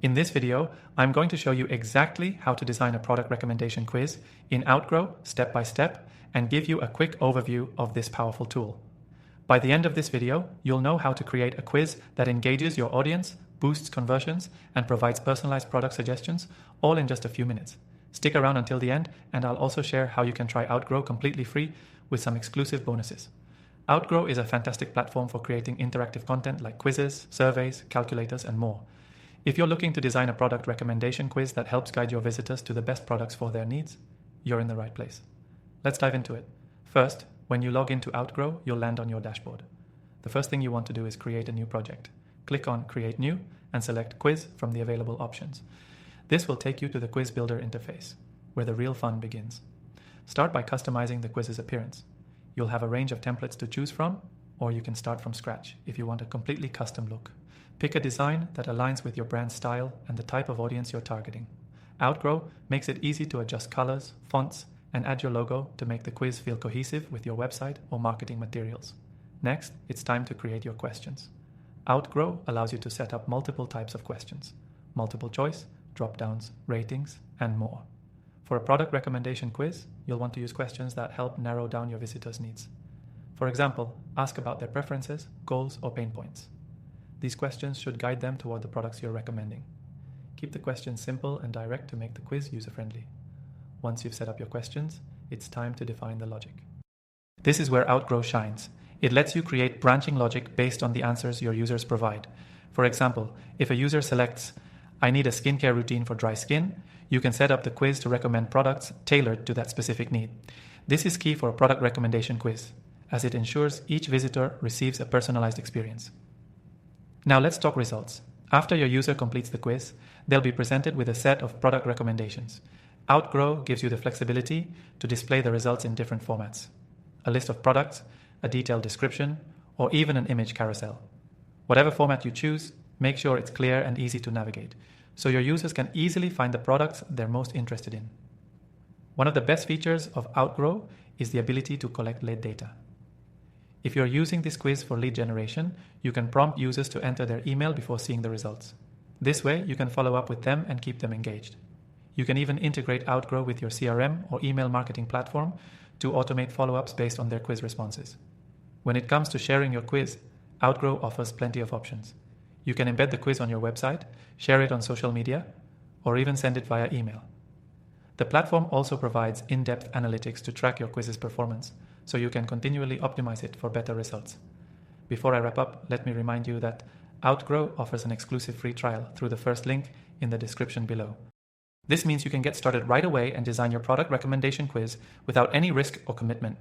In this video, I'm going to show you exactly how to design a product recommendation quiz in Outgrow step by step and give you a quick overview of this powerful tool. By the end of this video, you'll know how to create a quiz that engages your audience, boosts conversions, and provides personalized product suggestions, all in just a few minutes. Stick around until the end, and I'll also share how you can try Outgrow completely free with some exclusive bonuses. Outgrow is a fantastic platform for creating interactive content like quizzes, surveys, calculators, and more. If you're looking to design a product recommendation quiz that helps guide your visitors to the best products for their needs, you're in the right place. Let's dive into it. First, when you log into Outgrow, you'll land on your dashboard. The first thing you want to do is create a new project. Click on Create New and select Quiz from the available options. This will take you to the Quiz Builder interface, where the real fun begins. Start by customizing the quiz's appearance. You'll have a range of templates to choose from, or you can start from scratch if you want a completely custom look. Pick a design that aligns with your brand style and the type of audience you're targeting. Outgrow makes it easy to adjust colors, fonts, and add your logo to make the quiz feel cohesive with your website or marketing materials. Next, it's time to create your questions. Outgrow allows you to set up multiple types of questions, multiple choice, drop-downs, ratings, and more. For a product recommendation quiz, you'll want to use questions that help narrow down your visitors' needs. For example, ask about their preferences, goals, or pain points. These questions should guide them toward the products you're recommending. Keep the questions simple and direct to make the quiz user-friendly. Once you've set up your questions, it's time to define the logic. This is where Outgrow shines. It lets you create branching logic based on the answers your users provide. For example, if a user selects, "I need a skincare routine for dry skin," you can set up the quiz to recommend products tailored to that specific need. This is key for a product recommendation quiz, as it ensures each visitor receives a personalized experience. Now let's talk results. After your user completes the quiz, they'll be presented with a set of product recommendations. Outgrow gives you the flexibility to display the results in different formats: a list of products, a detailed description, or even an image carousel. Whatever format you choose, make sure it's clear and easy to navigate, so your users can easily find the products they're most interested in. One of the best features of Outgrow is the ability to collect lead data. If you're using this quiz for lead generation, you can prompt users to enter their email before seeing the results. This way, you can follow up with them and keep them engaged. You can even integrate Outgrow with your CRM or email marketing platform to automate follow-ups based on their quiz responses. When it comes to sharing your quiz, Outgrow offers plenty of options. You can embed the quiz on your website, share it on social media, or even send it via email. The platform also provides in-depth analytics to track your quiz's performance, so you can continually optimize it for better results. Before I wrap up, let me remind you that Outgrow offers an exclusive free trial through the first link in the description below. This means you can get started right away and design your product recommendation quiz without any risk or commitment.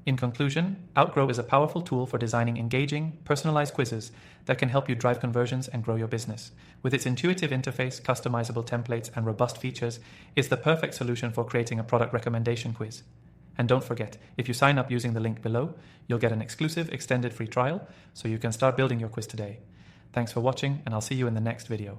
In conclusion, Outgrow is a powerful tool for designing engaging, personalized quizzes that can help you drive conversions and grow your business. With its intuitive interface, customizable templates, and robust features, it's the perfect solution for creating a product recommendation quiz. And don't forget, if you sign up using the link below, you'll get an exclusive extended free trial, so you can start building your quiz today. Thanks for watching, and I'll see you in the next video.